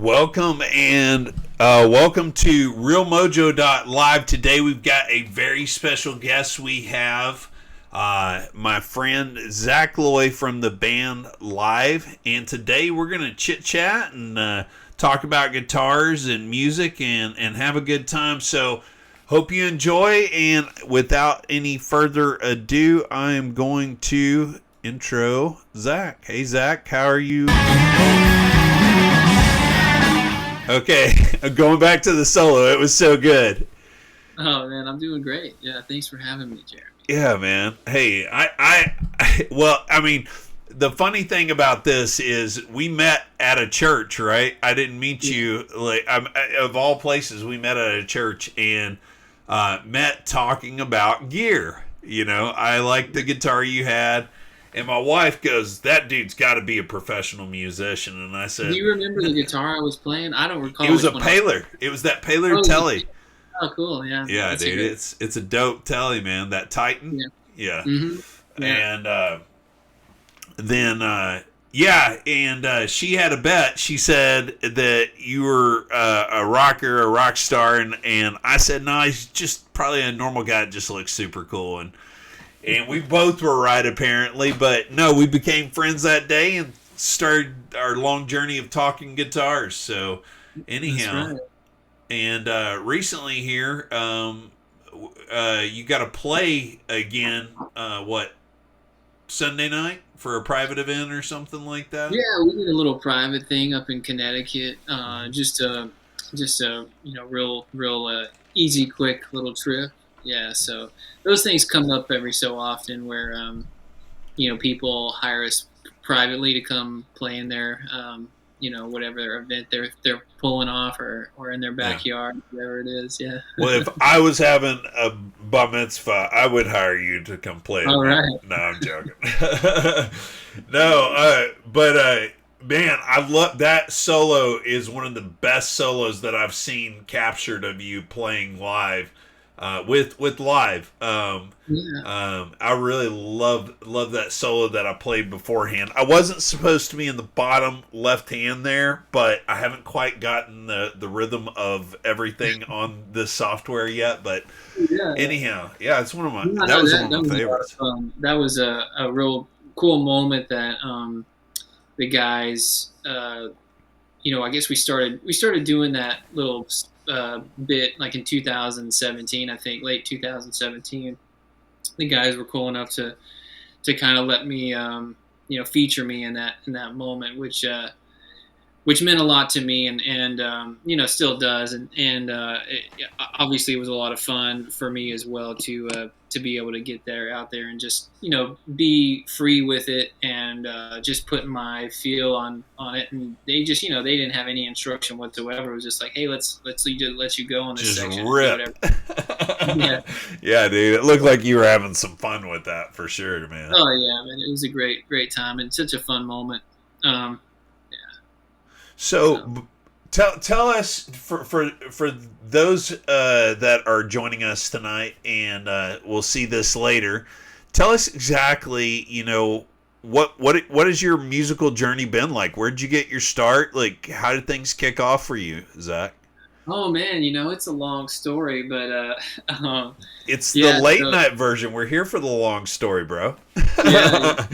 Welcome and welcome to RealMojo Live. Today we've got a very special guest. We have my friend Zak Loy from the band Live, and today we're going to chit chat and talk about guitars and music and have a good time. So hope you enjoy, and without any further ado, I am going to intro Zak. Hey Zak, how are you? Okay, going back to the solo. It was so good. Oh man, I'm doing great. Yeah, thanks for having me, Jeremy. Yeah, man. Hey, I mean, the funny thing about this is we met at a church, right? I didn't meet you of all places. We met at a church and met talking about gear. You know, I liked the guitar you had. And my wife goes, "That dude's got to be a professional musician." And I said, "Do you remember the guitar I was playing?" I don't recall. It was a Paler. It was that Paler Telly. Oh, cool! Yeah. Yeah, dude. It's a dope Telly, man. That Titan. Yeah. Mm-hmm. Yeah. And then she had a bet. She said that you were a rocker, a rock star, and I said, "No, he's just probably a normal guy that just looks super cool." And we both were right, apparently. But no, we became friends that day and started our long journey of talking guitars. So anyhow, right. And recently here, you got to play again, Sunday night for a private event or something like that? Yeah, we did a little private thing up in Connecticut. Just a real easy, quick little trip. Yeah, so those things come up every so often where, people hire us privately to come play in their, whatever event they're pulling off or in their backyard, whatever it is. Yeah. Well, if I was having a bar mitzvah, I would hire you to come play. All right. No, I'm joking. But man, I love that solo. Is one of the best solos that I've seen captured of you playing live. With live, I really love that solo that I played beforehand. I wasn't supposed to be in the bottom left hand there, but I haven't quite gotten the rhythm of everything on this software yet. But anyhow, yeah, it's one of my one of my favorites. That was a real cool moment that the guys, I guess we started doing that little bit like in 2017, I think late 2017. The guys were cool enough to kind of let me feature me in that moment, which meant a lot to me and still does, and obviously it was a lot of fun for me as well to be able to get out there and just be free with it and just put my feel on it. And they just they didn't have any instruction whatsoever. It was just like, hey, let's let you go on this just section. Rip. Yeah, dude, it looked like you were having some fun with that for sure, man. Oh yeah, man, it was a great time and such a fun moment. So tell us for those that are joining us tonight, and we'll see this later. Tell us exactly, what has your musical journey been like? Where did you get your start? Like, how did things kick off for you, Zak? Oh man, it's a long story, but it's the late night version. We're here for the long story, bro. Yeah.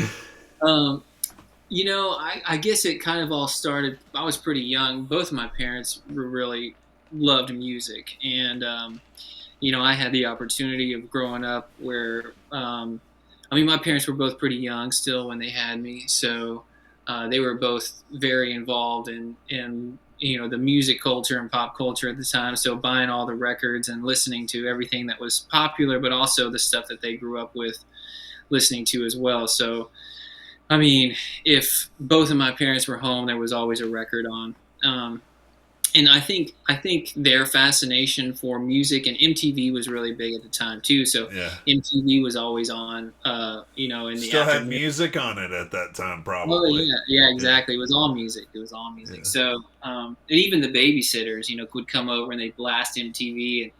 I guess it kind of all started. I was pretty young. Both of my parents really loved music, and I had the opportunity of growing up where, my parents were both pretty young still when they had me, so they were both very involved in the music culture and pop culture at the time. So buying all the records and listening to everything that was popular, but also the stuff that they grew up with listening to as well. So. If both of my parents were home, there was always a record on. And I think their fascination for music, and MTV was really big at the time too. So MTV was always on, in the still had music on it at that time, probably. Oh yeah, exactly. It was all music. Yeah. So, and even the babysitters, would come over and they'd blast MTV,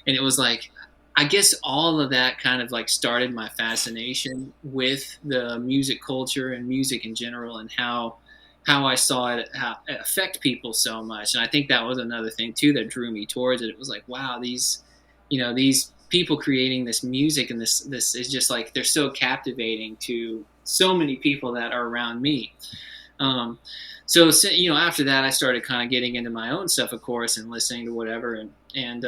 and it was like, I guess all of that kind of like started my fascination with the music culture and music in general, and how how I saw it, how it affect people so much. And I think that was another thing too that drew me towards it. It was like, wow, these people creating this music, and this is just like, they're so captivating to so many people that are around me. So after that, I started kind of getting into my own stuff, of course, and listening to whatever, and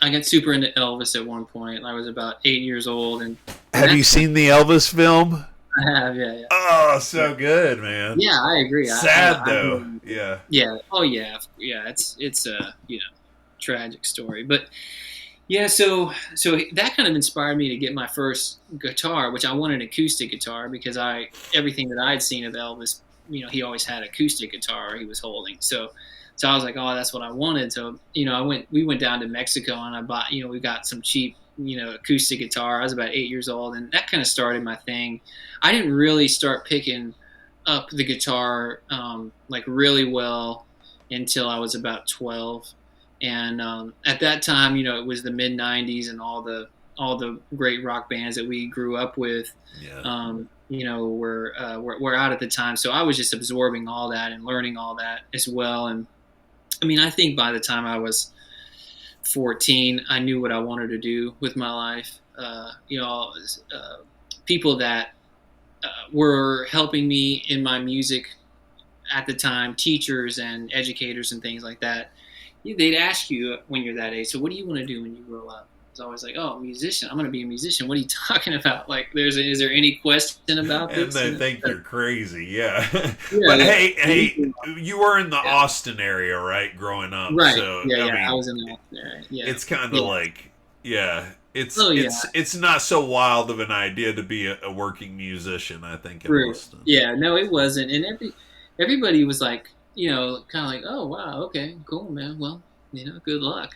I got super into Elvis at one point. I was about 8 years old, and Have you seen the Elvis film? I have, yeah. Oh, so good, man. Yeah, I agree. Sad though. Yeah. Yeah. Oh yeah. Yeah. It's a tragic story, but yeah. So that kind of inspired me to get my first guitar, which I wanted an acoustic guitar because everything that I'd seen of Elvis, he always had acoustic guitar he was holding. So I was like, oh, that's what I wanted. So we went down to Mexico and I bought, we got some cheap acoustic guitar. I was about 8 years old, and that kind of started my thing. I didn't really start picking up the guitar like really well until I was about 12. And at that time, it was the mid 90s, and all the great rock bands that we grew up with, were out at the time. So I was just absorbing all that and learning all that as well. And I mean, I think by the time I was 14, I knew what I wanted to do with my life. People that were helping me in my music at the time, teachers and educators and things like that, they'd ask you when you're that age, so what do you want to do when you grow up? It's always like, oh, musician. I'm going to be a musician. What are you talking about? Like, is there any question about this? And they think you're crazy, yeah. But hey, you were in the Austin area, right, growing up? Right. So, Yeah, I was in the Austin area. Yeah. It's kind of like, it's not so wild of an idea to be a working musician, I think, in Austin. Yeah, no, it wasn't. And everybody was like, kind of like, oh, wow, okay, cool, man. Well, good luck.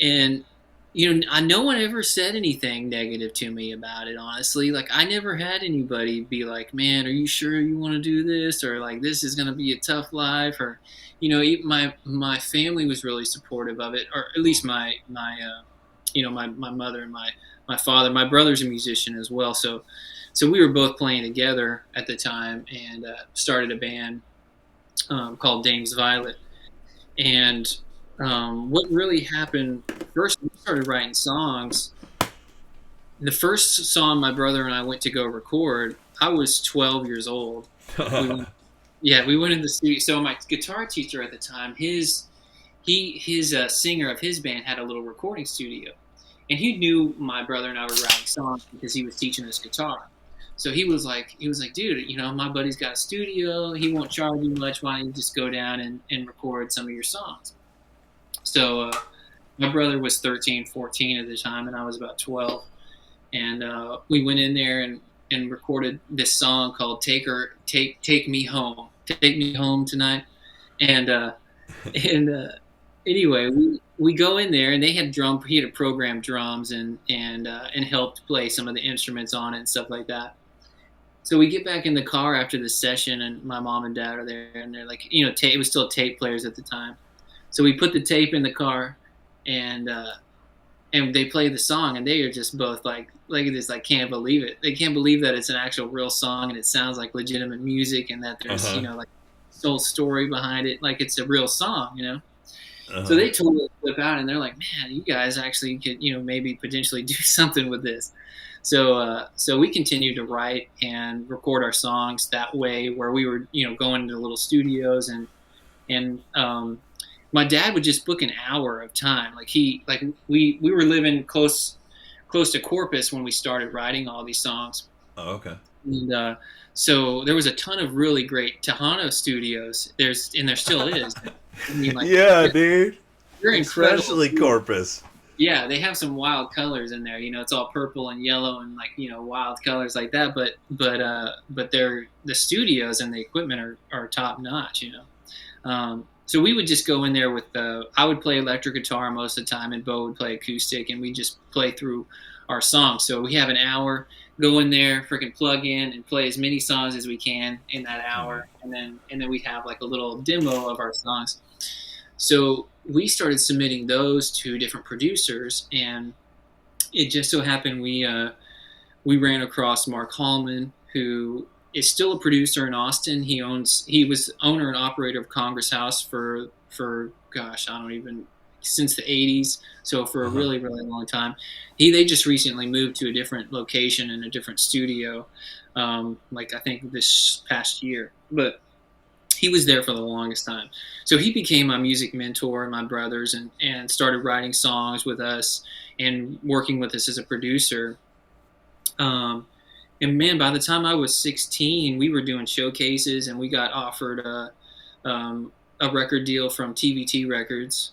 And no one ever said anything negative to me about it, honestly. Like, I never had anybody be like, man, are you sure you want to do this? Or like, this is going to be a tough life. Or, my family was really supportive of it, or at least my mother and my father. My brother's a musician as well. So we were both playing together at the time, and started a band called Dame's Violet. And what really happened first, we started writing songs. The first song my brother and I went to go record, I was 12 years old. We went in the studio. So my guitar teacher at the time, his singer of his band had a little recording studio, and he knew my brother and I were writing songs because he was teaching us guitar. So he was like, dude, my buddy's got a studio. He won't charge you much. Why don't you just go down and record some of your songs? So my brother was 13, 14 at the time, and I was about 12. And we went in there and recorded this song called Take Me Home. Take Me Home Tonight. And anyway, we go in there, and he had to program drums and helped play some of the instruments on it and stuff like that. So we get back in the car after the session, and my mom and dad are there, and they're like, it was still tape players at the time. So we put the tape in the car, and they play the song, and they are just both like this, like, can't believe it. They can't believe that it's an actual real song, and it sounds like legitimate music, and that there's like a whole story behind it, like it's a real song, So they totally flip out, and they're like, man, you guys actually could maybe potentially do something with this. So we continued to write and record our songs that way, where we were going to little studios, and my dad would just book an hour of time. We were living close to Corpus when we started writing all these songs. Oh, okay. And so there was a ton of really great Tejano studios. There still is. I mean, yeah, dude. They're incredible. Especially Corpus. Yeah, they have some wild colors in there. It's all purple and yellow and wild colors like that. But the studios and the equipment are top notch. So we would just go in there with I would play electric guitar most of the time, and Bo would play acoustic, and we just play through our songs. So we have an hour, go in there, freaking plug in, and play as many songs as we can in that hour, and then we have like a little demo of our songs. So we started submitting those to different producers, and it just so happened we ran across Mark Hallman, who is still a producer in Austin. He was owner and operator of Congress House for gosh, I don't even, since the 80s. So for a Uh-huh. really, really long time. They just recently moved to a different location and a different studio, like I think this past year. But he was there for the longest time. So he became my music mentor and my brothers, and started writing songs with us and working with us as a producer. Um, and man, by the time I was 16, we were doing showcases, and we got offered a record deal from TVT Records.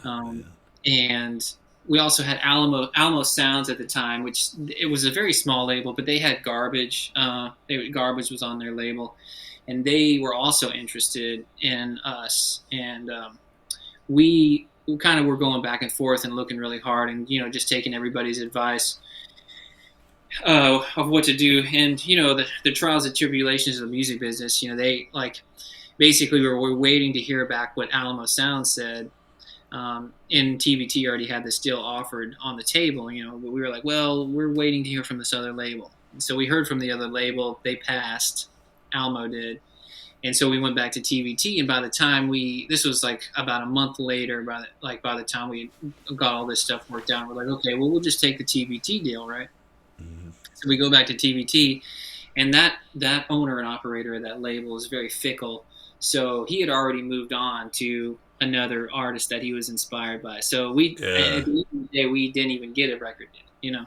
Um, and we also had Alamo Sounds at the time, which it was a very small label, but they had Garbage. Garbage was on their label, and they were also interested in us. And we kind of were going back and forth and looking really hard, and just taking everybody's advice of what to do. And the trials and tribulations of the music business. They basically we're waiting to hear back what Alamo Sound said. And TVT already had this deal offered on the table, but we were like, well, we're waiting to hear from this other label. And so we heard from the other label. They passed. Alamo did. And so we went back to TVT, and by the time this was like about a month later, by the time we got all this stuff worked out, we're like, okay, well, we'll just take the TVT deal, right? Mm-hmm. So we go back to TVT, and that owner and operator of that label is very fickle. So he had already moved on to another artist that he was inspired by. So at the end of the day, we didn't even get a record deal,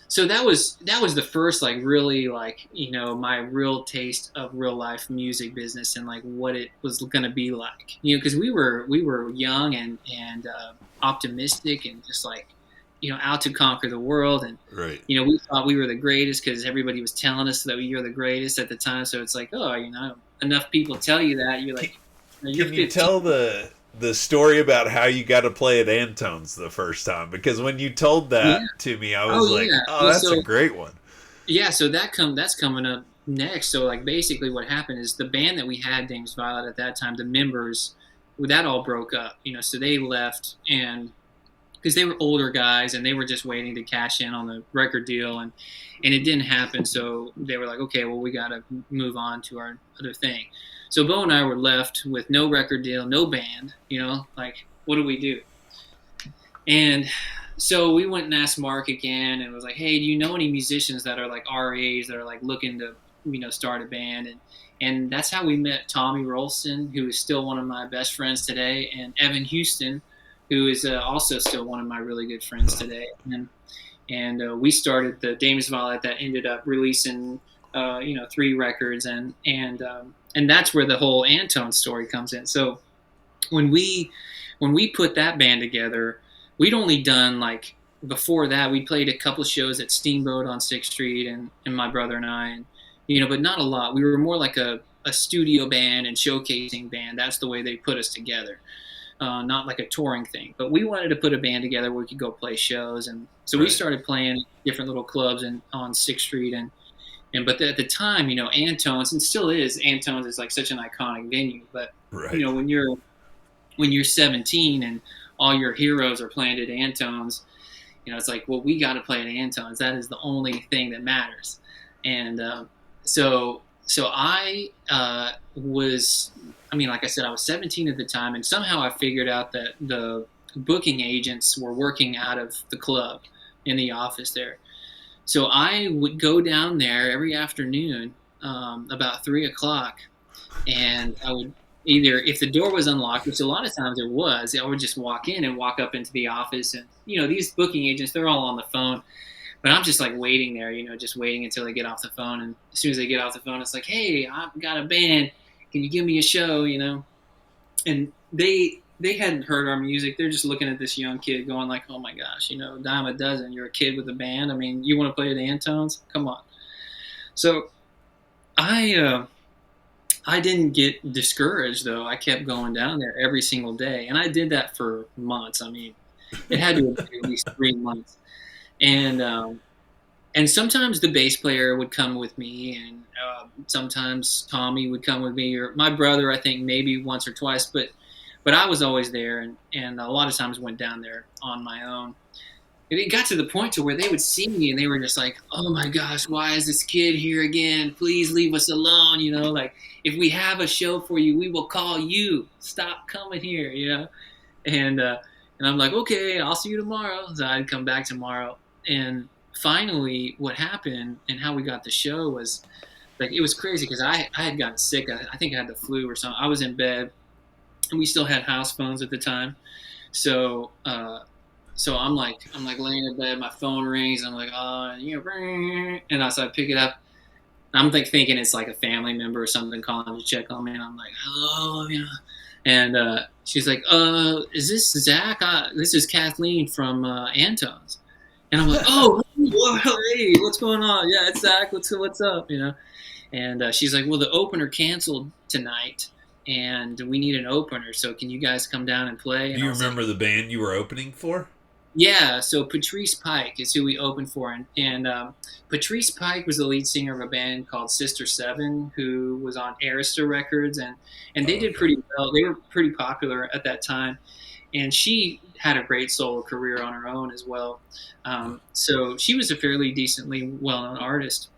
So that was the first really my real taste of real life music business, and what it was going to be like, because we were young and optimistic, and just out to conquer the world. And Right. We thought we were the greatest because everybody was telling us that we were the greatest at the time. So it's like, enough people tell you that, you're like, you're Can you tell the story about how you got to play at Antone's the first time? Because when you told that to me, I was that's a great one. Yeah, so that's coming up next. So basically what happened is the band that we had, Dames Violet, at that time, the members, that all broke up, so they left, and because they were older guys and they were just waiting to cash in on the record deal, and it didn't happen. So they were like, okay, well, we got to move on to our other thing. So Bo and I were left with no record deal, no band, what do we do? And so we went and asked Mark again, and was like, hey, do you know any musicians that are our age that are looking to, start a band? And that's how we met Tommy Rolston, who is still one of my best friends today, and Evan Houston, who is also still one of my really good friends today. And we started the Dames Violet that ended up releasing 3 records, and that's where the whole Antone story comes in. So when we put that band together, we'd only done before that, we played a couple of shows at Steamboat on 6th Street, and my brother and I, and but not a lot. We were more like a studio band and showcasing band. That's the way they put us together. Not like a touring thing, but we wanted to put a band together where we could go play shows. And so we started playing different little clubs on 6th Street, but at the time, Antone's, and still is, Antone's is such an iconic venue. But when you're 17 and all your heroes are playing at Antone's, it's like, well, we got to play at Antone's. That is the only thing that matters. And so I was, like I said, I was 17 at the time, and somehow I figured out that the booking agents were working out of the club in the office there. So I would go down there every afternoon about 3 o'clock, and I would either, if the door was unlocked, which a lot of times it was, I would just walk in and walk up into the office. And, these booking agents, they're all on the phone. But I'm just waiting there, just waiting until they get off the phone. And as soon as they get off the phone, it's like, hey, I've got a band. Can you give me a show, And they hadn't heard our music. They're just looking at this young kid going oh my gosh, dime a dozen. You're a kid with a band. You want to play at Antone's? Come on. So I didn't get discouraged, though. I kept going down there every single day. And I did that for months. It had to have been at least 3 months. And sometimes the bass player would come with me, and sometimes Tommy would come with me, or my brother, I think maybe once or twice, but I was always there, and a lot of times went down there on my own. it got to the point to where they would see me and they were just like, oh my gosh, why is this kid here again? Please leave us alone. Like if we have a show for you, we will call you. Stop coming here, and I'm like, okay, I'll see you tomorrow. So I'd come back tomorrow. And finally what happened and how we got the show was like, it was crazy because I had gotten sick. I think I had the flu or something. I was in bed and we still had house phones at the time. So, so I'm like laying in bed, my phone rings. And I'm like, and so I pick it up. I'm like thinking it's like a family member or something calling to check on me. And I'm like, hello, And she's like, is this Zach? This is Kathleen from Anton's. And I'm like, oh, hey, what's going on? Yeah, it's Zach. What's up? And she's like, well, the opener canceled tonight, and we need an opener. So can you guys come down and play? And do you remember the band you were opening for? Yeah, so Patrice Pike is who we opened for, and Patrice Pike was the lead singer of a band called Sister Seven, who was on Arista Records, and they did pretty well. They were pretty popular at that time, and she had a great solo career on her own as well. So she was a fairly decently well-known artist.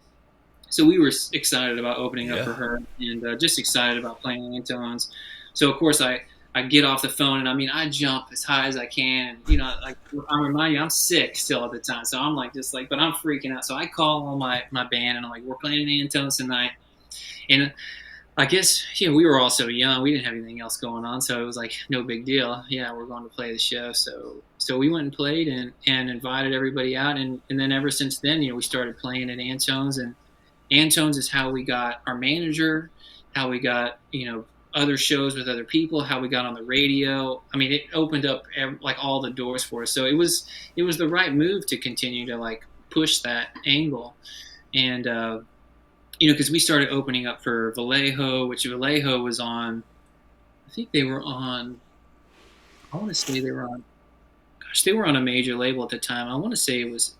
So we were excited about opening up for her, and just excited about playing Antone's. So of course I get off the phone and I jump as high as I can. And, like I remind you, I'm sick still at the time. So I'm like, but I'm freaking out. So I call all my band and I'm like, we're playing Antone's tonight. And I guess, we were all so young. We didn't have anything else going on. So it was like, no big deal. Yeah, we're going to play the show. So we went and played and invited everybody out. And then ever since then, we started playing at Antone's, and Antone's is how we got our manager, how we got, other shows with other people, how we got on the radio. It opened up like all the doors for us. So it was the right move to continue to like push that angle. And, because we started opening up for Vallejo, which Vallejo was on, I think they were on, I want to say they were on a major label at the time. I want to say it was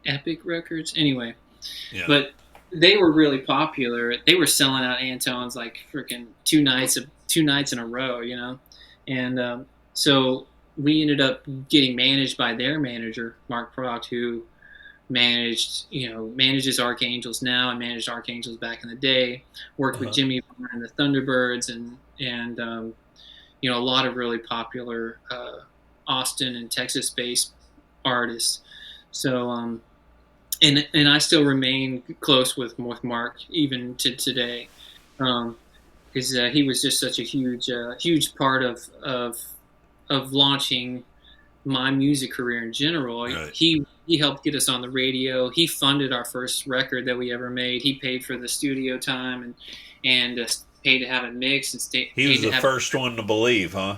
Epic Records. Anyway, but they were really popular. They were selling out Antone's like freaking two nights in a row, And so we ended up getting managed by their manager, Mark Proct, who manages Archangels now and managed Archangels back in the day. Worked with Jimmy Varner and the Thunderbirds and a lot of really popular Austin and Texas-based artists. So. And I still remain close with Mark even to today, because he was just such a huge part of launching my music career in general. Right. He helped get us on the radio. He funded our first record that we ever made. He paid for the studio time and paid to have it mixed and He was the first one to believe, huh?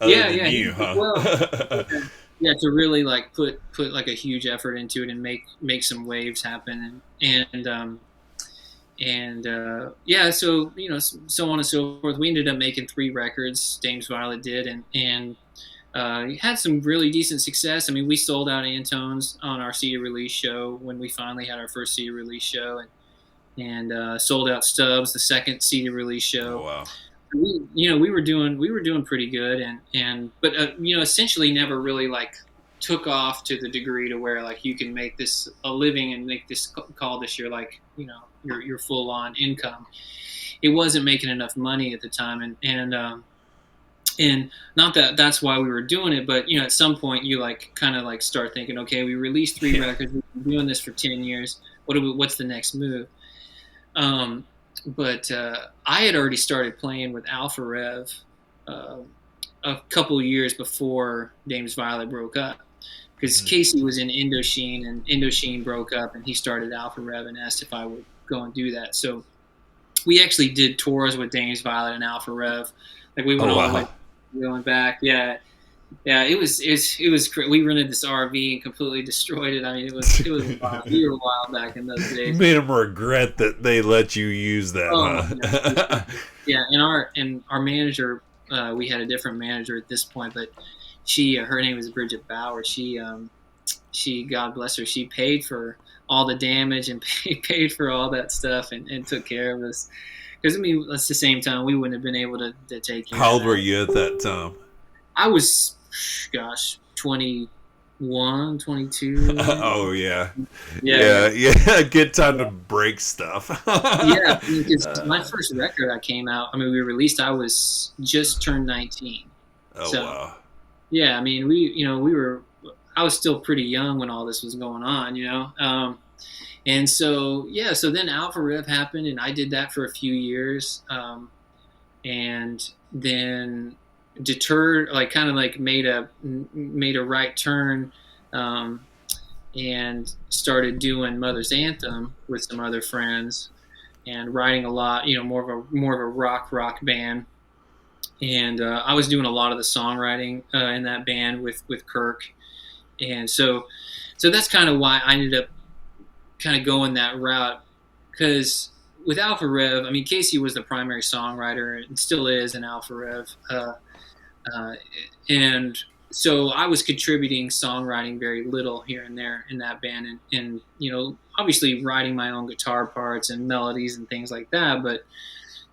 Other than you, huh? Well, yeah, to really like put like a huge effort into it and make some waves happen so so on and so forth. We ended up making 3 records. Dames Violet did, and had some really decent success. We sold out Antone's on our CD release show when we finally had our first CD release show, and sold out Stubbs, the second CD release show. Oh, wow. We were doing pretty good, but essentially never really like took off to the degree to where like you can make this a living and make this call this your like your full on income. It wasn't making enough money at the time, and not that that's why we were doing it, but at some point you like kind of like start thinking, okay, we released 3 records, we've been doing this for 10 years. What's the next move? But I had already started playing with Alpha Rev a couple years before Dames Violet broke up, because Casey was in Indochine, and Indochine broke up, and he started Alpha Rev and asked if I would go and do that. So we actually did tours with Dames Violet and Alpha Rev. Like we went all the way, going back. Yeah, it was we rented this RV and completely destroyed it. It was wild. We were wild back in those days. Made them regret that they let you use that. Yeah, and our manager, we had a different manager at this point, but her name was Bridget Bauer. She God bless her, she paid for all the damage and paid for all that stuff and took care of us. Because at the same time, we wouldn't have been able to take care of that. How old were you at that time? I was, 20, 21, 22. Oh yeah, Yeah. yeah. Good time to break stuff. Yeah, because my first record I came out, I mean, we released, I was just turned 19. Oh So, wow. yeah, I mean, I was still pretty young when all this was going on, you know? And so, yeah, so then Alpha Rev happened, and I did that for a few years. And then deterred, like, kind of like made a right turn. Um, and started doing Mother's Anthem with some other friends and writing a lot, you know, more of a rock band. And I was doing a lot of the songwriting in that band with Kirk, and so that's kind of why I ended up kind of going that route. Because with Alpha Rev, I mean, Casey was the primary songwriter and still is in Alpha Rev, uh, and so I was contributing songwriting very little here and there in that band, and you know, obviously writing my own guitar parts and melodies and things like that, but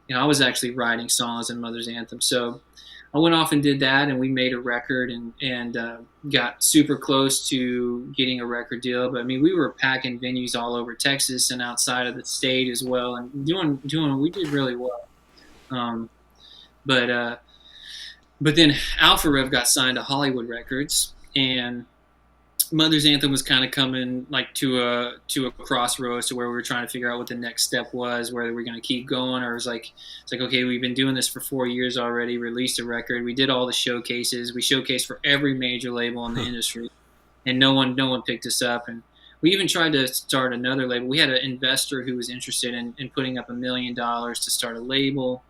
you know, I was actually writing songs in Mother's Anthem. So I went off and did that, and we made a record and got super close to getting a record deal. But I mean, we were packing venues all over Texas and outside of the state as well, and we did really well. Um, but but then Alpha Rev got signed to Hollywood Records, and Mother's Anthem was kind of coming like to a crossroads to where we were trying to figure out what the next step was, whether we're going to keep going, or it's like okay, we've been doing this for 4 years already. Released a record, we did all the showcases, we showcased for every major label in the industry, and no one picked us up. And we even tried to start another label. We had an investor who was interested in putting up $1 million to start a label.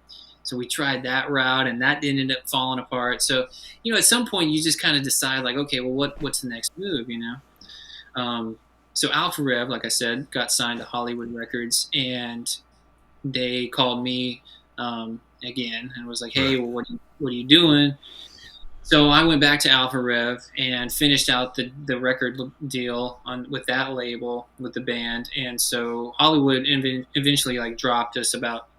So we tried that route, and that ended up falling apart. So, you know, at some point you just kind of decide like, okay, well, what's the next move, you know? So Alpha Rev, like I said, got signed to Hollywood Records, and they called me again and was like, hey, well, what are you doing? So I went back to Alpha Rev and finished out the record deal with that label with the band. And so Hollywood eventually like dropped us about,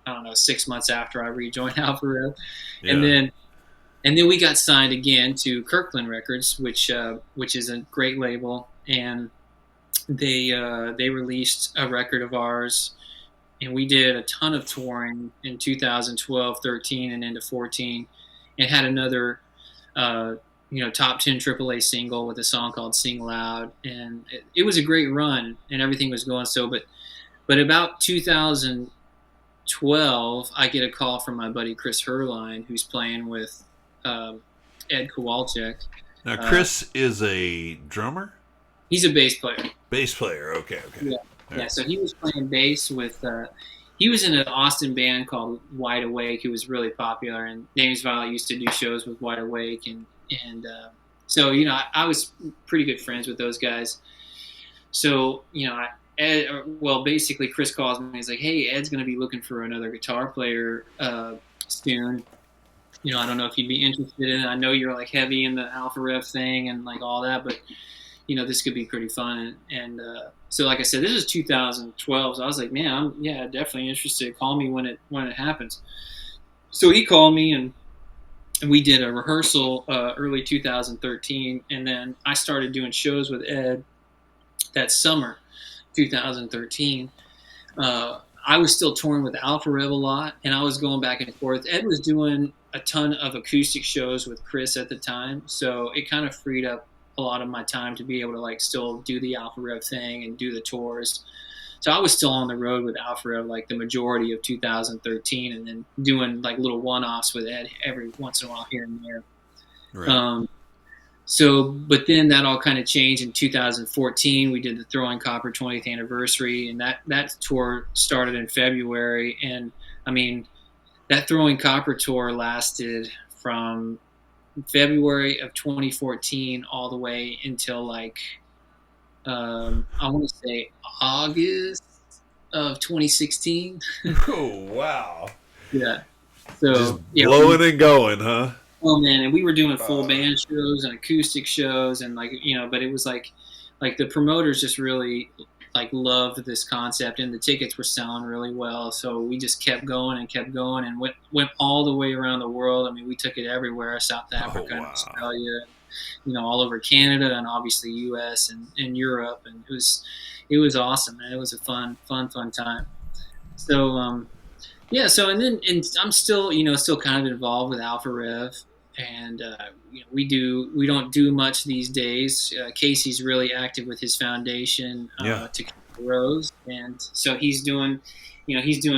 I don't know, 6 months after I rejoined Alpha Rev. Yeah. And then we got signed again to Kirkland Records, which is a great label, and they released a record of ours, and we did a ton of touring in 2012, 13, and into 14, and had another top 10 AAA single with a song called "Sing Loud," and it was a great run, and everything was going so. But about 2012, I get a call from my buddy Chris Herline, who's playing with Ed Kowalczyk. Now, Chris is a drummer? He's a bass player. Bass player, okay. Yeah, yeah. So he was playing bass with. He was in an Austin band called Wide Awake, who was really popular, and Namesville used to do shows with Wide Awake, and so you know I was pretty good friends with those guys. So you know, basically Chris calls me. He's like, "Hey, Ed's going to be looking for another guitar player soon. You know, I don't know if you'd be interested in it. I know you're like heavy in the Alpha Rev thing and like all that, but you know, this could be pretty fun." And so, like I said, this is 2012. So I was like, "Man, I'm definitely interested. Call me when it happens." So he called me, and we did a rehearsal early 2013, and then I started doing shows with Ed that summer, 2013. I was still touring with Alpha Rev a lot, and I was going back and forth. Ed was doing a ton of acoustic shows with Chris at the time, so it kind of freed up a lot of my time to be able to like still do the Alpha Rev thing and do the tours. So I was still on the road with Alpha Rev like the majority of 2013, and then doing like little one-offs with Ed every once in a while here and there. Right. But then that all kind of changed in 2014. We did the Throwing Copper 20th anniversary, and that tour started in February. And I mean, that Throwing Copper tour lasted from February of 2014 all the way until like I want to say August of 2016. Oh wow! Yeah. So just blowing and going, huh? Oh man, and we were doing full band shows and acoustic shows, and like but it was like the promoters just really like loved this concept, and the tickets were selling really well. So we just kept going and went all the way around the world. I mean, we took it everywhere: South Africa, and Australia, all over Canada and obviously U.S. and Europe, and it was awesome, man. It was a fun time. So yeah, so and I'm still still kind of involved with Alpha Rev, and we don't do much these days. Casey's really active with his foundation to Rose, and so he's doing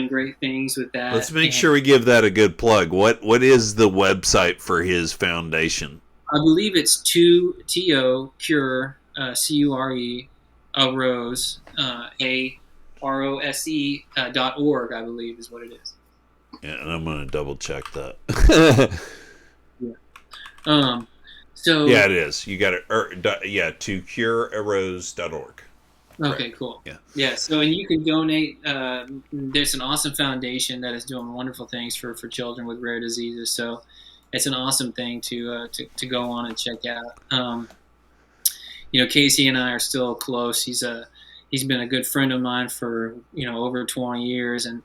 great things with that. Let's make sure we give that a good plug. What is the website for his foundation? I believe it's to Cure CURE Rose ROSE.org, I believe is what it is. Yeah, and I'm gonna double check that. Yeah. So yeah, it is. You got it. To curearose.org. Okay, right. Cool. Yeah. So, and you can donate. There's an awesome foundation that is doing wonderful things for children with rare diseases. So, it's an awesome thing to go on and check out. Casey and I are still close. He's been a good friend of mine for over 20 years, and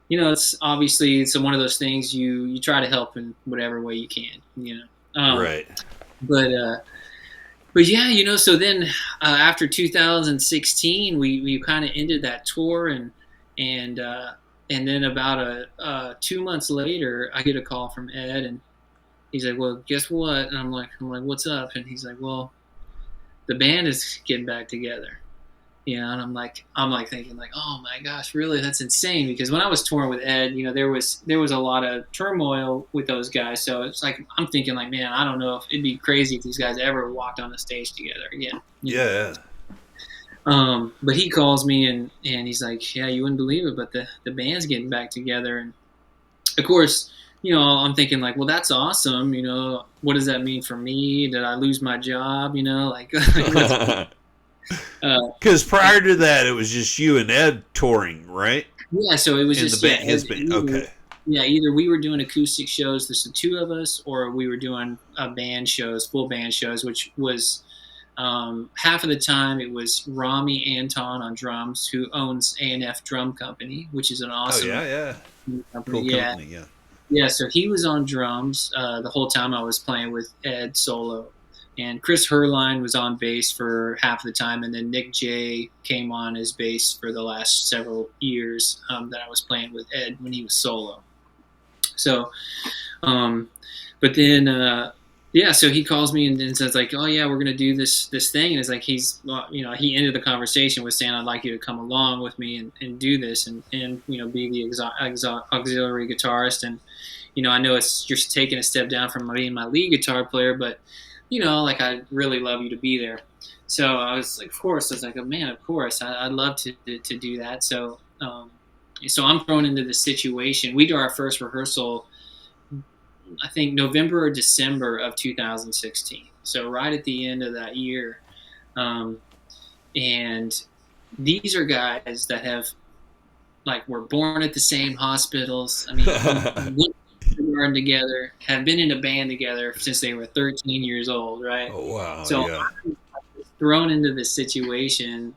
it's obviously it's one of those things you try to help in whatever way you can. Right. But yeah, so then after 2016, we kind of ended that tour, and then about 2 months later, I get a call from Ed, and he's like, "Well, guess what?" And I'm like, "What's up?" And he's like, "Well, the band is getting back together." And I'm like thinking like, oh my gosh, really? That's insane. Because when I was touring with Ed, there was a lot of turmoil with those guys. So it's like, I'm thinking like, man, I don't know if it'd be crazy if these guys ever walked on the stage together again. Yeah. But he calls me and he's like, yeah, you wouldn't believe it, but the band's getting back together. And of course, I'm thinking like, well, that's awesome. What does that mean for me? Did I lose my job? Because prior to that, it was just you and Ed touring, right? Yeah, so it was in just the band, his band. Okay. Yeah, either we were doing acoustic shows, just the two of us, or we were doing band shows, full band shows, which was half of the time it was Rami Anton on drums, who owns A&F Drum Company, which is an awesome company. Cool company, yeah. Yeah, so he was on drums the whole time I was playing with Ed solo. And Chris Herline was on bass for half the time, and then Nick J came on as bass for the last several years that I was playing with Ed when he was solo. So, but then, so he calls me and says like, oh yeah, we're gonna do this thing, and it's like he ended the conversation with saying, I'd like you to come along with me and do this and be the auxiliary guitarist, and I know you're taking a step down from being my lead guitar player, but like I'd really love you to be there. So I was like, of course. I was like, oh man, of course, I'd love to do that. So I'm thrown into this situation. We do our first rehearsal, I think November or December of 2016. So right at the end of that year. And these are guys that have were born at the same hospitals. I mean, learned together, have been in a band together since they were 13 years old, right? Oh wow! So I was thrown into this situation,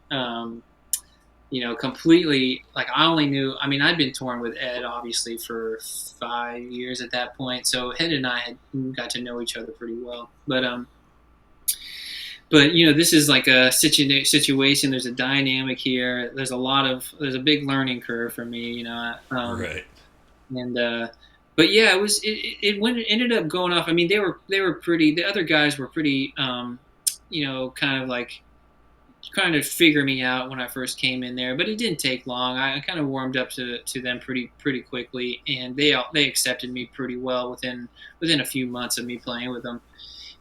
completely. Like I only knew. I mean, I'd been touring with Ed obviously for 5 years at that point, so Ed and I had got to know each other pretty well. But this is like a situation. There's a dynamic here. There's a big learning curve for me, right. And but yeah, it ended up going off. I mean, they were pretty. The other guys were pretty, kind of figure me out when I first came in there. But it didn't take long. I kind of warmed up to them pretty quickly, and they accepted me pretty well within a few months of me playing with them.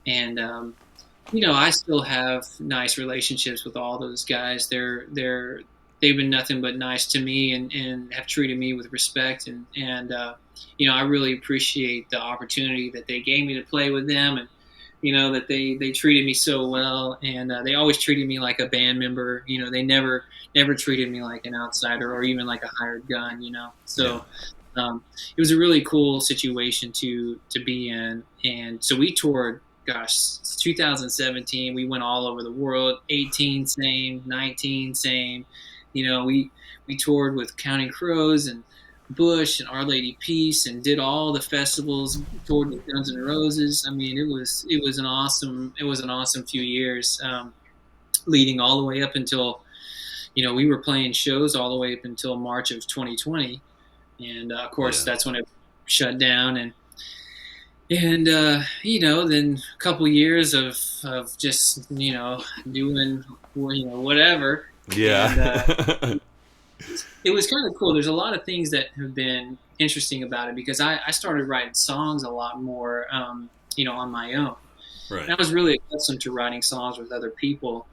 And I still have nice relationships with all those guys. They've been nothing but nice to me and have treated me with respect, and I really appreciate the opportunity that they gave me to play with them, and that they treated me so well, and they always treated me like a band member. They never treated me like an outsider or even like a hired gun. So it was a really cool situation to be in, and so we toured. Gosh, 2017. We went all over the world. 18, same. 19, same. We toured with Counting Crows and Bush and Our Lady Peace, and did all the festivals, toured with Guns N' Roses. I mean, it was an awesome few years, leading all the way up until, we were playing shows all the way up until March of 2020, and of course Yeah. that's when it shut down. And then a couple years of just doing whatever. And Yeah. it was kind of cool. There's a lot of things that have been interesting about it, because I started writing songs a lot more, on my own. Right. And I was really accustomed to writing songs with other people,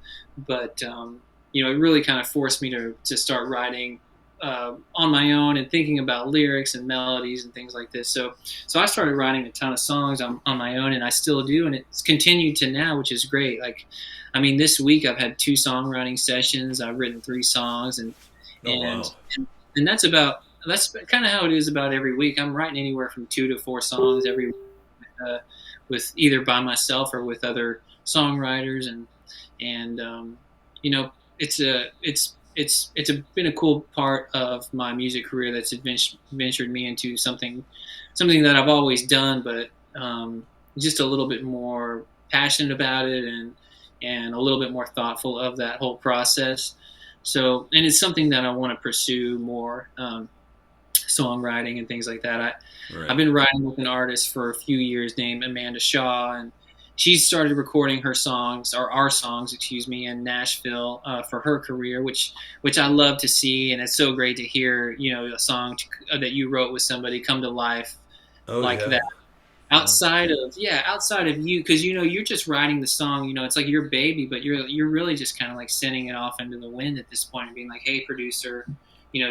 but it really kind of forced me to start writing on my own and thinking about lyrics and melodies and things like this. So I started writing a ton of songs on my own, and I still do, and it's continued to now, which is great. Like, I mean, this week I've had 2 songwriting sessions. I've written 3 songs, and Oh and wow. and that's kind of how it is about every week. I'm writing anywhere from 2 to 4 songs every week, with either by myself or with other songwriters, and it's been a cool part of my music career that's ventured me into something that I've always done, but just a little bit more passionate about it, and a little bit more thoughtful of that whole process. So, and it's something that I want to pursue more, songwriting and things like that. I've Right. been writing with an artist for a few years named Amanda Shaw, and she started recording her songs, or our songs, excuse me, in Nashville, for her career, which I love to see, and it's so great to hear, a song that you wrote with somebody come to life Oh like yeah. that. Yeah. Outside of you, because you're just writing the song. It's like your baby, but you're really just kind of like sending it off into the wind at this point, and being like, hey, producer,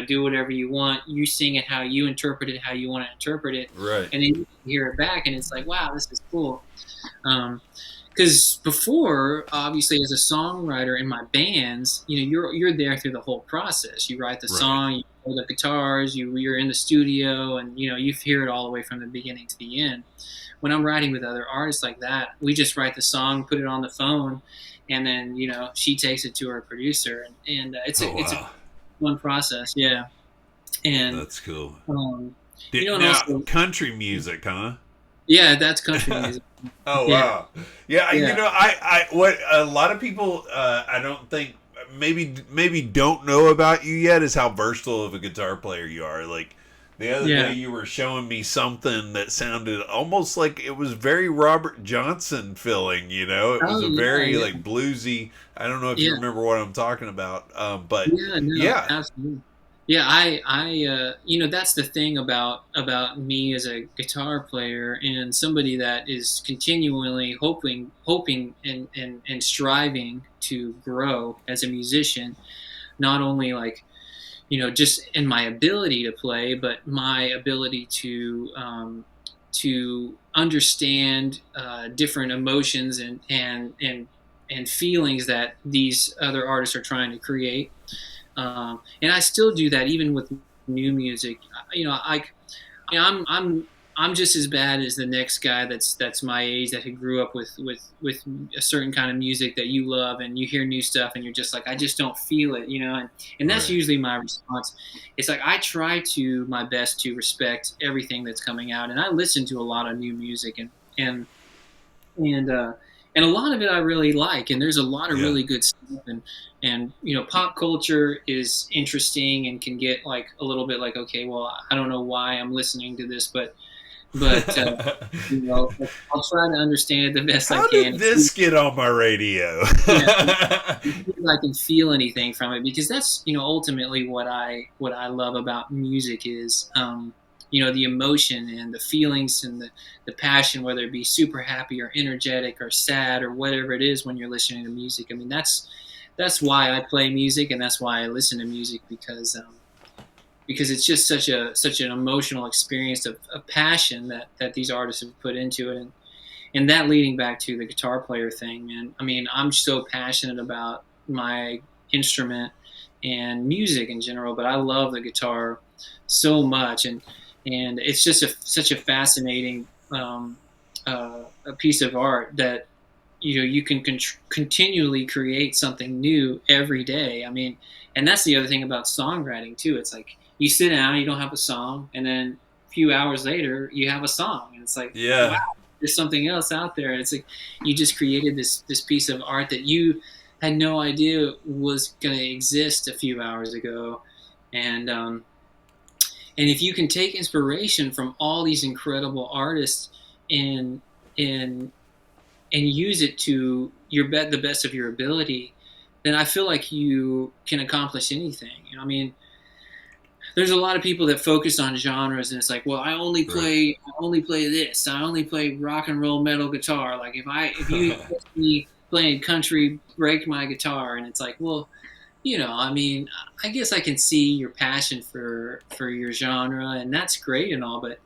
do whatever you want. You sing it how you interpret it, how you want to interpret it, Right. and then you hear it back, and it's like, wow, this is cool. Because before, obviously, as a songwriter in my bands, you're there through the whole process. You write the Right. song, you play the guitars, you're in the studio, and you hear it all the way from the beginning to the end. When I'm writing with other artists like that, we just write the song, put it on the phone, and then she takes it to her producer, and Oh it's a wow. fun process, yeah. And That's cool. um, and Now, also, country music, huh? yeah, that's country music. Oh Yeah, wow. Yeah, yeah, I what a lot of people I don't think maybe don't know about you yet is how versatile of a guitar player you are. Like the other day yeah. you were showing me something that sounded almost like it was very Robert Johnson feeling, It was Oh a yeah, very yeah, like bluesy. I don't know if you yeah. remember what I'm talking about. But Yeah, no, yeah. absolutely. Yeah, that's the thing about me as a guitar player, and somebody that is continually hoping and striving to grow as a musician, not only like, just in my ability to play, but my ability to understand different emotions and feelings that these other artists are trying to create, and I still do that even with new music. I'm just as bad as the next guy that's my age, that who grew up with a certain kind of music that you love, and you hear new stuff and you're just like, I just don't feel it, and that's Right. usually my response. It's like, I try to my best to respect everything that's coming out, and I listen to a lot of new music, and and uh, and a lot of it I really like, and there's a lot of Yeah. really good stuff, and pop culture is interesting and can get like a little bit like, okay, well, I don't know why I'm listening to this, but I'll try to understand it the best I How can, did and see, this get on my radio? yeah, and see if I can feel anything from it, because that's ultimately what I love about music is, the emotion and the feelings and the passion, whether it be super happy or energetic or sad or whatever it is when you're listening to music. I mean, that's why I play music, and that's why I listen to music, because it's just such an emotional experience of passion that these artists have put into it, and that leading back to the guitar player thing, man. I mean, I'm so passionate about my instrument and music in general, but I love the guitar so much, and it's just such a fascinating, a piece of art that you can continually create something new every day. I mean, and that's the other thing about songwriting too. It's like you sit down, you don't have a song, and then a few hours later you have a song, and it's like, wow, Yeah. there's something else out there. It's like you just created this piece of art that you had no idea was going to exist a few hours ago, and if you can take inspiration from all these incredible artists and and and use it to the best of your ability, then I feel like you can accomplish anything. You know, I mean, there's a lot of people that focus on genres, and it's like, well, I only play this, I only play rock and roll metal guitar. Like if you catch me playing country, break my guitar, and it's like, well, I mean, I guess I can see your passion for your genre, and that's great and all, but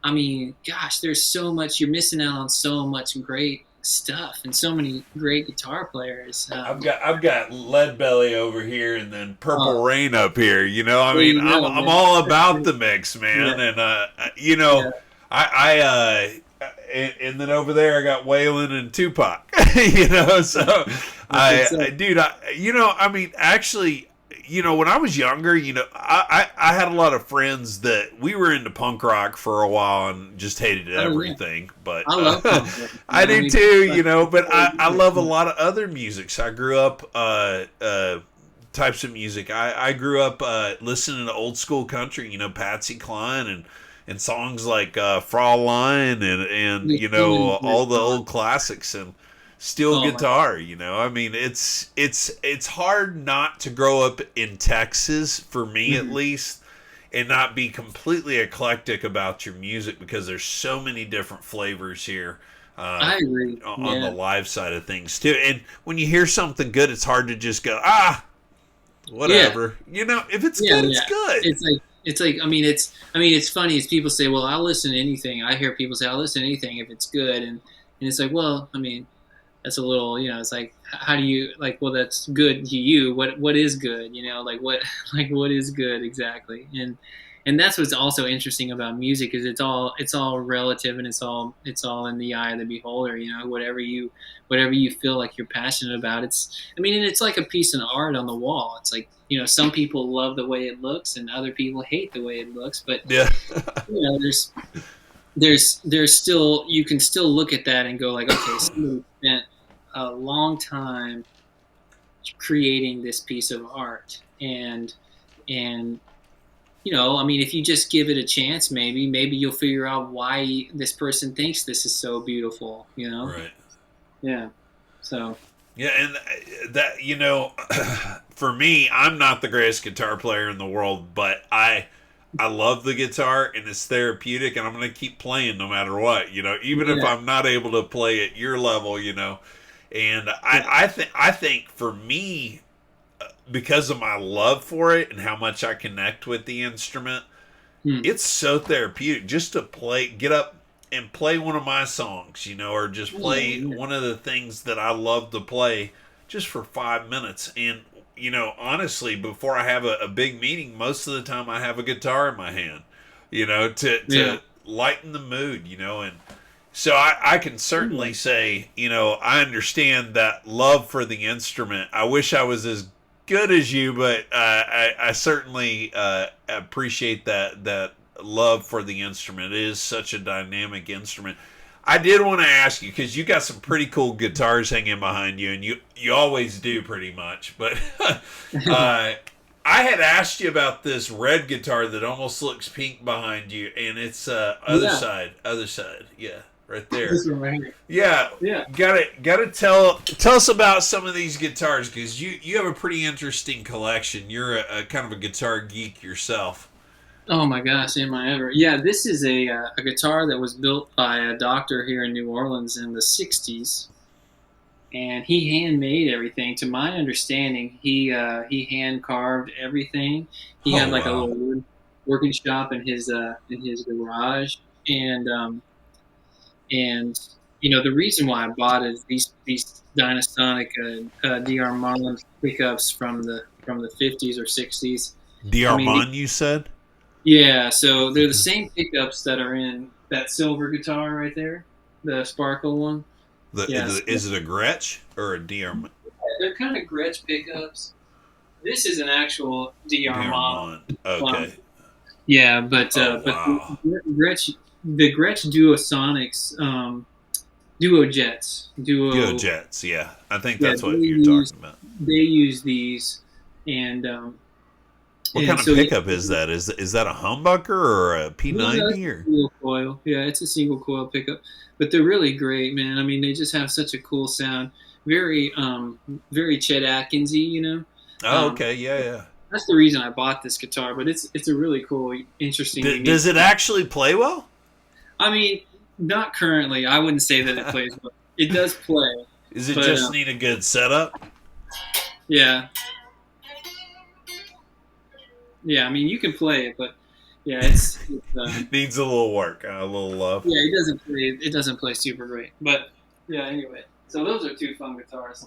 I mean, gosh, there's so much you're missing out on, so much great stuff, and so many great guitar players. I've got Lead Belly over here, and then Purple Rain up here. I There mean, you go, I'm man. all about the mix, man. Yeah, And yeah. and then over there I got Waylon and Tupac. So dude, I mean, actually, when I was younger, I had a lot of friends that we were into punk rock for a while and just hated Oh yeah, everything. But I love punk rock, I man. I do mean, too, but I love a yeah, lot of other music. So I grew up types of music. I grew up listening to old school country, Patsy Cline and songs like Fraulein and the Stones are all the gone. old classics and steel Oh my God. guitar. I mean, it's hard not to grow up in Texas, for me at Mhm. least, and not be completely eclectic about your music, because there's so many different flavors here uh, I agree. on the Yeah, live side of things too. And when you hear something good, it's hard to just go, yeah. whatever. If it's Yeah, good, it's yeah. good. It's like I mean it's funny is people say, well, I'll listen to anything. I hear people say I'll listen to anything if it's good, and it's like, well, I mean, that's a little, it's like, how do you, like, well, that's good to you. What is good? Like what like what is good exactly? And that's what's also interesting about music is it's all relative, and it's all in the eye of the beholder. Whatever you feel like you're passionate about. I mean, and it's like a piece of art on the wall. It's like, some people love the way it looks and other people hate the way it looks, but Yeah. there's still, you can still look at that and go like, okay, somebody spent a long time creating this piece of art, and I mean, if you just give it a chance, maybe you'll figure out why this person thinks this is so beautiful. Right. Yeah. So Yeah, and that for me, I'm not the greatest guitar player in the world, but I love the guitar and it's therapeutic, and I'm going to keep playing no matter what. Even if yeah, I'm not able to play at your level. And yeah. I think for me, because of my love for it and how much I connect with the instrument, Hmm. it's so therapeutic just to get up and play one of my songs, or just Oh, play yeah. one of the things that I love to play just for 5 minutes. And, honestly, before I have a big meeting, most of the time I have a guitar in my hand, Yeah. to lighten the mood, and so I can Yeah. certainly say, I understand that love for the instrument. I wish I was as good as you, but I certainly appreciate that love for the instrument. It is such a dynamic instrument. I did want to ask you, because you got some pretty cool guitars hanging behind you, and you always do pretty much. But I had asked you about this red guitar that almost looks pink behind you, and it's Yeah. other side, yeah, right there. This one right here. Yeah, Yeah. gotta tell us about some of these guitars, because you have a pretty interesting collection. You're a kind of a guitar geek yourself. Oh my gosh, am I ever? Yeah, this is a guitar that was built by a doctor here in New Orleans in the '60s, and he handmade everything. To my understanding, he hand carved everything. He had Oh like a wow. little working shop in his garage, and the reason why I bought it is these Dynasonic DR Marlin pickups from the '50s or '60s. I mean, D'Armand, you said? yeah, so they're the Okay. same pickups that are in that silver guitar right there, the sparkle one. Yes, Is it a Gretsch or a D'Armand? they're kind of Gretsch pickups. This is an actual DR Marlin D'Armand. clone. Okay. Yeah, but wow. the Gretsch Duosonics, Duo Jets, Duo Duo, Jets, yeah. I think yeah, that's what you're talking about. they use these, and What kind of so yeah, pickup is that? Is that a humbucker or a no, that's P90 a or? single coil. Yeah, it's a single coil pickup, but they're really great, man. I mean, they just have such a cool sound, very very Chet Atkinsy, you know. Oh, Um, okay, yeah, yeah. that's the reason I bought this guitar, but it's a really cool, interesting, unique. Does it actually play well? I mean, not currently. I wouldn't say that it plays well. It does play, Is it but just need a good setup? yeah, yeah. I mean, you can play it, but yeah, it's Needs a little work, a little love. yeah, it doesn't play. It doesn't play super great, but yeah. Anyway, so those are two fun guitars.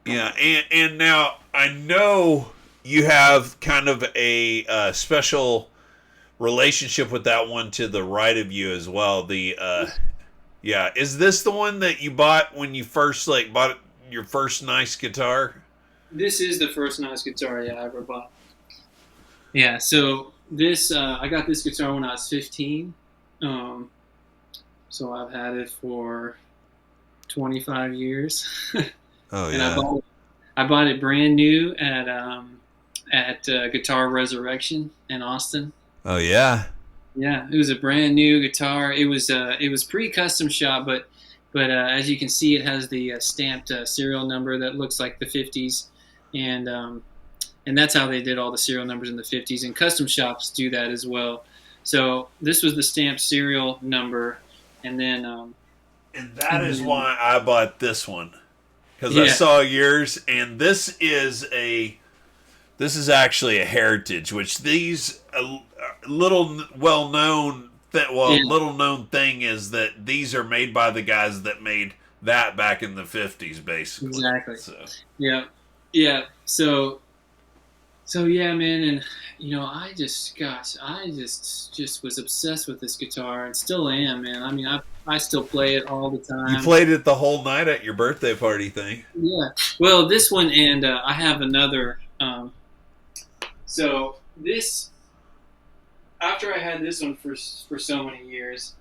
Yeah, and now I know you have kind of a special relationship with that one to the right of you as well. The yeah, is this the one that you bought when you first bought your first nice guitar? This is the first nice guitar I ever bought. Yeah, so this I got this guitar when I was 15. Um, so I've had it for 25 years. Oh And yeah. I bought it brand new at Guitar Resurrection in Austin. Oh yeah. Yeah, it was a brand new guitar. It was pre-custom shop, but as you can see, it has the stamped serial number that looks like the 50s, and that's how they did all the serial numbers in the 50s. And custom shops do that as well. So this was the stamped serial number, and then And that is why I bought this one. Because I yeah, saw yours, and this is actually a heritage, which these little well known yeah, little known thing is that these are made by the guys that made that back in the 50s, basically. exactly. So Yeah, yeah. So yeah, man, and I just was obsessed with this guitar and still am, man. I mean, I still play it all the you time. played it the whole night at your birthday party thing. Yeah. Well, this one, and I have another. So this, after I had this one for so many years,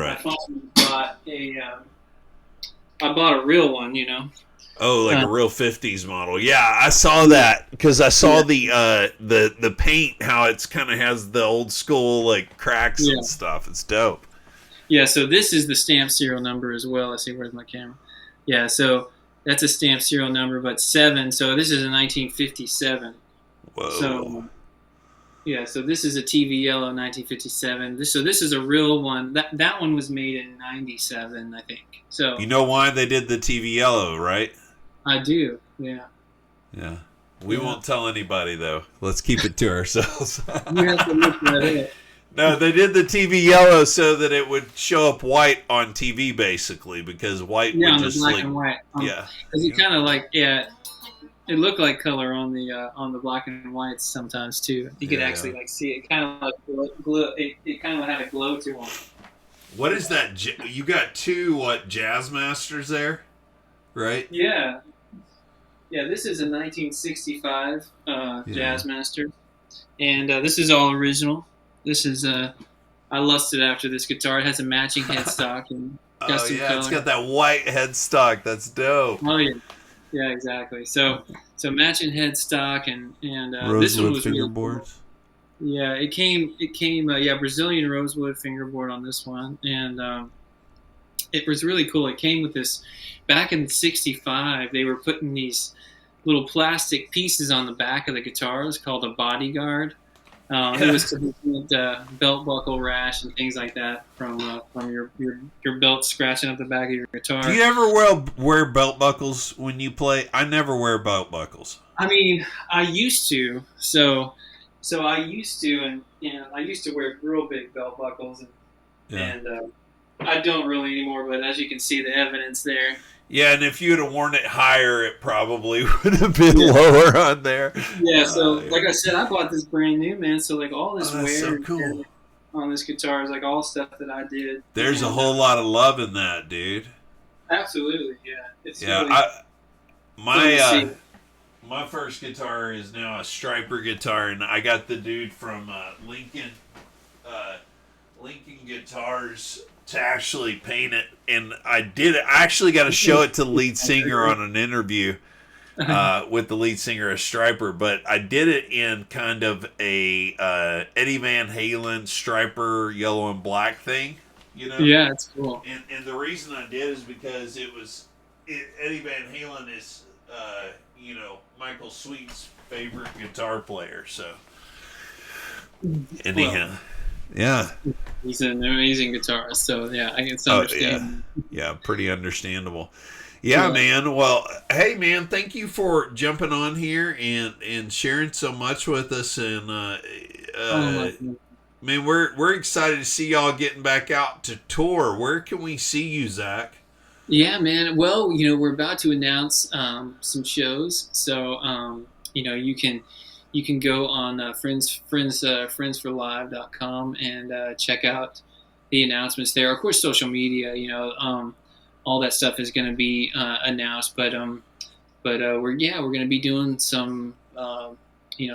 I Right. finally bought I bought a real one, Oh, like Uh, a real 50s model. Yeah, I saw that because I saw the paint, how it's kind of has the old school like cracks yeah. and stuff. It's dope. Yeah, so this is the stamp serial number as well. Let's see, where's my camera? Yeah, so that's a stamp serial number, but 7. So this is a 1957. Whoa. So yeah, so this is a TV yellow 1957. So this is a real one. That one was made in 97, I think. So You know why they did the TV yellow, right? I do. Yeah. Yeah. We Yeah. won't tell anybody though. Let's keep it to ourselves. You have to look that up. No, they did the TV yellow so that it would show up white on TV, basically, because white Yeah, would on the just black and white. yeah. Because it kind of like it looked like color on the black and whites sometimes too. You could Yeah. actually like see it kind of like glow. It kind of had a glow to it. What is that? You got two jazz masters there, right? Yeah, yeah. This is a 1965 Jazzmaster, and this is all original. This is I lusted after this guitar. It has a matching headstock and Oh custom yeah, color. it's got that white headstock. That's dope. Oh yeah, yeah, exactly. So matching headstock and this one Rosewood was really cool. fingerboards. Yeah, it came Brazilian rosewood fingerboard on this one, and it was really cool. It came with this back in '65. They were putting these little plastic pieces on the back of the guitars called a bodyguard. It was to prevent belt buckle rash and things like that from your belt scratching up the back of your guitar. Do you ever wear belt buckles when you play? I never wear belt buckles. I mean, I used to. So I used to, and I used to wear real big belt buckles, and I don't really anymore. But as you can see, the evidence there. Yeah, and if you'd have worn it higher, it probably would have been lower on there. Yeah, so like I said, I bought this brand new, man. So like all this that's wear so and cool. tear on this guitar is like all stuff that I did. There's a And, whole lot of love in that, dude. Absolutely, yeah. It's Yeah, really fun to see. my first guitar is now a Striper guitar, and I got the dude from Lincoln Guitars to actually paint it, and I did it. I actually got to show it to the lead singer on an interview with the lead singer of Striper, but I did it in kind of a Eddie Van Halen Striper yellow and black thing, you know? Yeah, it's cool. And the reason I did is because Eddie Van Halen is, Michael Sweet's favorite guitar player, so anyhow. Yeah. He's an amazing guitarist, so yeah, I can understand. Yeah, pretty understandable. Yeah, man. Well, hey, man, thank you for jumping on here and sharing so much with us. And man, we're excited to see y'all getting back out to tour. Where can we see you, Zach? Yeah, man. Well, we're about to announce some shows, so you can go on friendsforlive.com and check out the announcements there. Of course, social media, all that stuff is going to be announced. But we're going to be doing some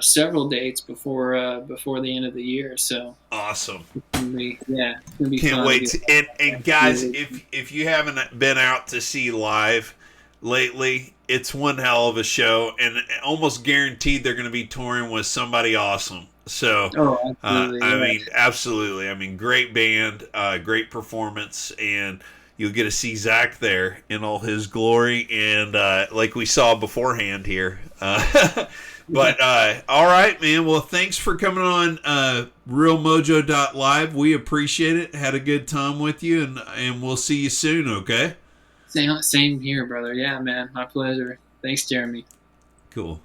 several dates before the end of the year. So awesome! It's gonna be Can't fun wait. And guys, if you haven't been out to see live lately, it's one hell of a show, and almost guaranteed they're going to be touring with somebody awesome. So, absolutely. I mean, great band, great performance, and you'll get to see Zach there in all his glory, and like we saw beforehand here. But all right, man. Well, thanks for coming on RealMojo.live. We appreciate it. Had a good time with you, and we'll see you soon. Okay. Same here, brother. Yeah, man. My pleasure. Thanks, Jeremy. Cool.